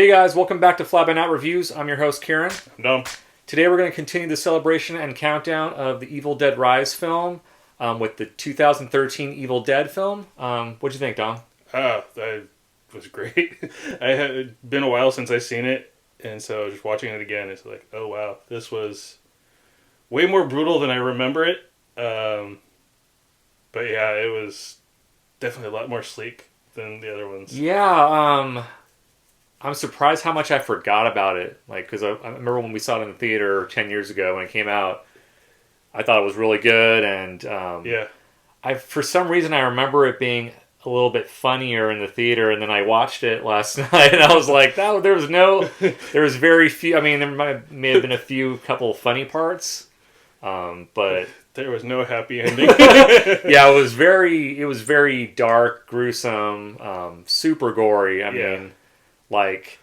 Hey guys, welcome back to Fly By Night Reviews. I'm your host, Kiren. Dom. Today we're going to continue the celebration and countdown of the Evil Dead Rise film with the 2013 Evil Dead film. What'd you think, Dom? That was great. I had been a while since I've seen it, and so just watching it again, it's like, oh wow, this was way more brutal than I remember it. But yeah, it was definitely a lot more sleek than the other ones. Yeah, I'm surprised how much I forgot about it. Because I remember when we saw it in the theater 10 years ago when it came out, I thought it was really good, and Yeah. For some reason I remember it being a little bit funnier in the theater, and then I watched it last night, and I was like, there was very few. I mean, may have been a couple of funny parts, but there was no happy ending. yeah, it was very dark, gruesome, super gory. I mean, like,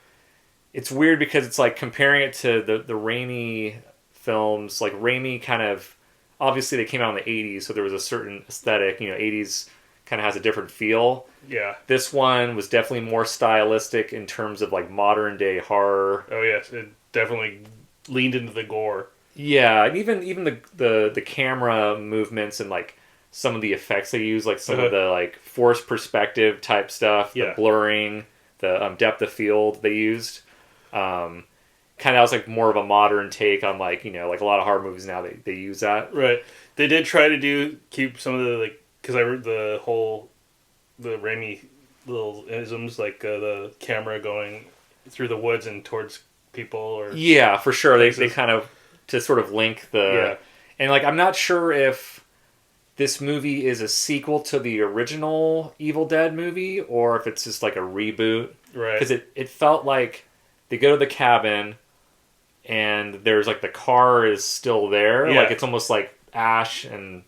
it's weird because it's like comparing it to the Raimi films. Like, Raimi kind of, obviously they came out in the 80s, so there was a certain aesthetic, 80s kind of has a different feel. Yeah. This one was definitely more stylistic in terms of like modern day horror. Oh yes, it definitely leaned into the gore. Yeah, and even the camera movements and like some of the effects they use, like some of the like forced perspective type stuff, the blurring, the depth of field they used. Kind of was like more of a modern take on like like a lot of horror movies now they use that. Right. They did try to keep some of the like, because I read the Raimi little isms, like the camera going through the woods and towards people, or yeah, for sure. They kind of to sort of link the and like I'm not sure if this movie is a sequel to the original Evil Dead movie or if it's just like a reboot. Right. Because it felt like they go to the cabin and there's like the car is still there. Yeah. Like it's almost like Ash and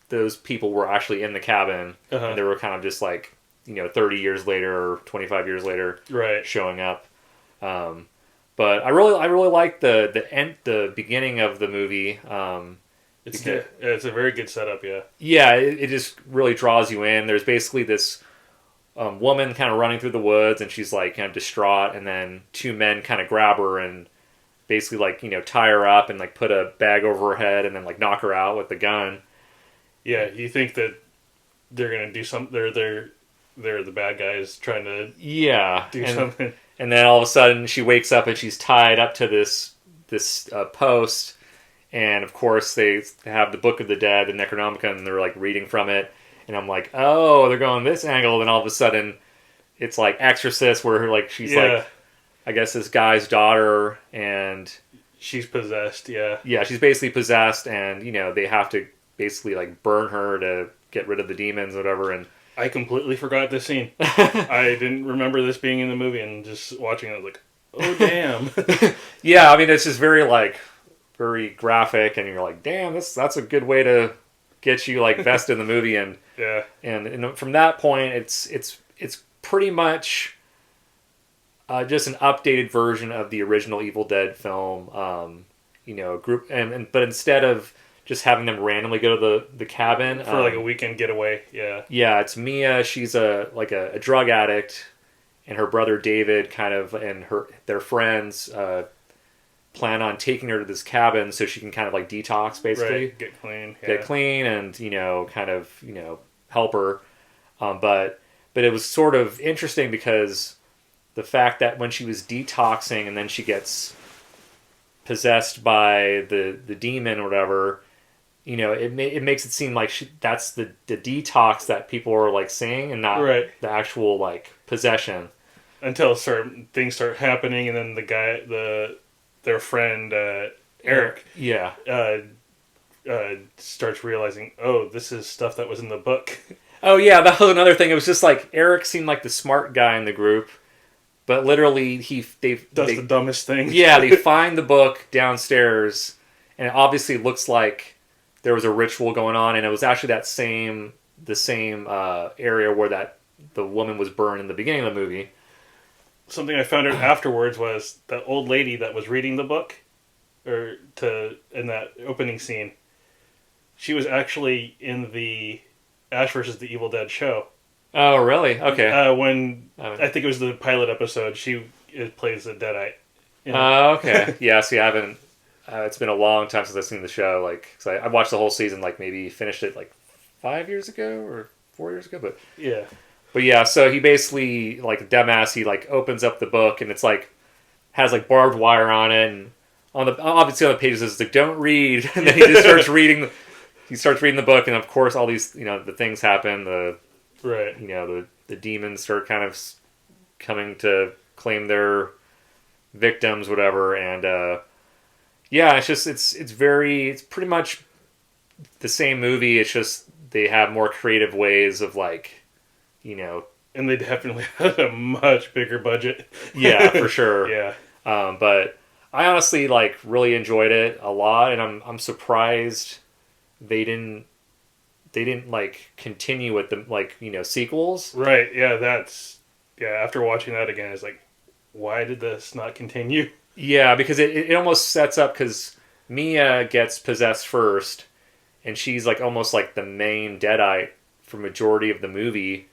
those people were actually in the cabin and they were kind of just like 30 years later or 25 years later showing up. But I really like the beginning of the movie. It's a very good setup. Yeah, it just really draws you in. There's basically this woman kind of running through the woods, and she's like kind of distraught, and then two men kind of grab her and basically like tie her up and like put a bag over her head and then like knock her out with the gun. Yeah, you think that they're gonna do something? They're the bad guys trying to do something. And then all of a sudden she wakes up and she's tied up to this post, and of course they have the Book of the Dead, the Necronomicon, and they're like reading from it. And I'm like, oh, they're going this angle. Then all of a sudden it's like Exorcist, where like she's like, I guess this guy's daughter, and she's possessed. Yeah, she's basically possessed, and they have to basically like burn her to get rid of the demons or whatever. And I completely forgot this scene. I didn't remember this being in the movie, and just watching it, I was like, oh damn. Yeah, I mean it's just very graphic, and you're like, damn, that's a good way to get you like vested in the movie. And and from that point it's pretty much just an updated version of the original Evil Dead film. Group but instead of just having them randomly go to the cabin for like a weekend getaway. Yeah, it's Mia. She's a drug addict, and her brother David and their friends plan on taking her to this cabin so she can kind of like detox, basically, get clean, and help her. But it was sort of interesting because the fact that when she was detoxing and then she gets possessed by the demon or whatever, it makes it seem like that's the detox that people are like saying, and not the actual like possession. Until certain things start happening, and then their friend Eric starts realizing, oh, this is stuff that was in the book. Oh yeah, that was another thing. It was just like Eric seemed like the smart guy in the group, but literally they does the dumbest thing. Yeah, they find the book downstairs, and it obviously looks like there was a ritual going on, and it was actually the same area where the woman was burned in the beginning of the movie. Something I found out afterwards was the old lady that was reading the book, in that opening scene, she was actually in the Ash vs. the Evil Dead show. Oh, really? Okay. When I think it was the pilot episode, it plays the Deadite. Okay. Yeah. See, I haven't. It's been a long time since I've seen the show. Like, cause I watched the whole season. Like, maybe finished it like 5 years ago or 4 years ago. But yeah. But yeah. So he basically like dumbass. He like opens up the book and it's like has like barbed wire on it, and on the obviously on the pages it's like don't read, and then he just starts reading. He starts reading the book, and of course all these the things happen. The demons start kind of coming to claim their victims, whatever, and yeah, it's pretty much the same movie. It's just they have more creative ways of and they definitely had a much bigger budget. Yeah, for sure. Yeah. But I honestly really enjoyed it a lot, and I'm surprised they didn't continue with the sequels. Right. Yeah. After watching that again, it's like, why did this not continue? Yeah, because it almost sets up because Mia gets possessed first, and she's almost like the main Deadite for majority of the movie.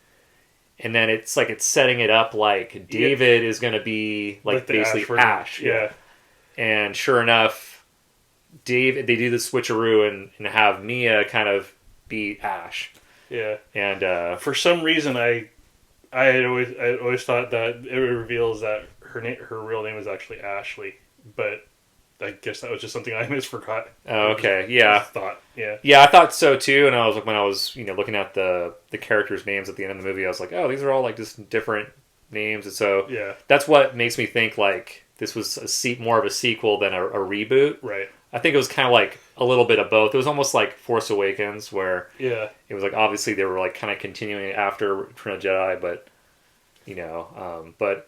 And then it's setting it up like David is going to be basically Ash. Yeah. And sure enough, they do the switcheroo and have Mia kind of be Ash. Yeah. And for some reason, I always thought that it reveals that her real name is actually Ashley, but I guess that was just something I misforgot. Oh, okay. Yeah. Yeah, I thought so too. And I was when I was looking at the characters' names at the end of the movie, I was like, oh, these are all just different names. And so that's what makes me think this was more of a sequel than a reboot. Right. I think it was kind of a little bit of both. It was almost like Force Awakens, where it was obviously they were kind of continuing after Return of the Jedi, but but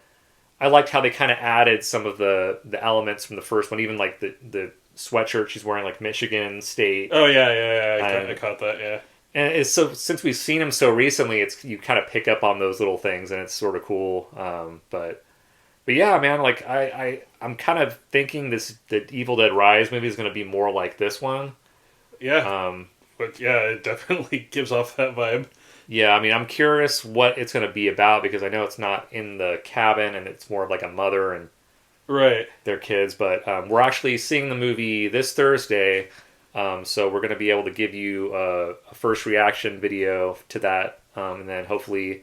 I liked how they kind of added some of the elements from the first one, even the sweatshirt she's wearing, Michigan State. Oh yeah. I caught that. Yeah. And it's since we've seen him so recently, you kind of pick up on those little things, and it's sort of cool. But yeah, man, I'm kind of thinking the Evil Dead Rise movie is going to be more like this one. Yeah. But yeah, it definitely gives off that vibe. Yeah, I mean, I'm curious what it's going to be about, because I know it's not in the cabin, and it's more of a mother and their kids. But we're actually seeing the movie this Thursday, so we're going to be able to give you a first reaction video to that, and then hopefully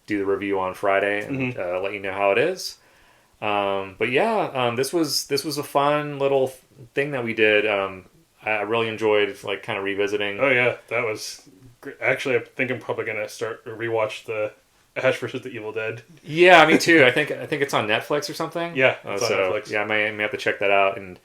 do the review on Friday and let you know how it is. But yeah, this was a fun little thing that we did. I really enjoyed kind of revisiting. Oh yeah, that was great. Actually, I think I'm probably gonna rewatch the Ash vs. the Evil Dead. Yeah, me too. I think it's on Netflix or something. Yeah, it's on Netflix. Yeah, I may have to check that out, and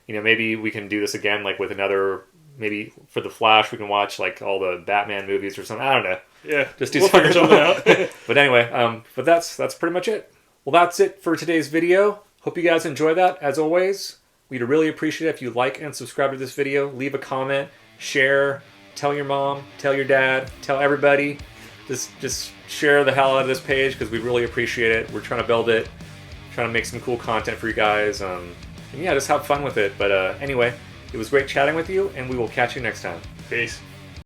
maybe we can do this again with another. Maybe for the Flash, we can watch all the Batman movies or something. I don't know. Yeah, just do we'll figure something out. But anyway, but that's pretty much it. Well, that's it for today's video. Hope you guys enjoy that. As always, we'd really appreciate it if you like and subscribe to this video. Leave a comment, share, tell your mom, tell your dad, tell everybody. Just share the hell out of this page, because we really appreciate it. We're trying to build it, trying to make some cool content for you guys. And yeah, just have fun with it. But anyway, it was great chatting with you, and we will catch you next time. Peace.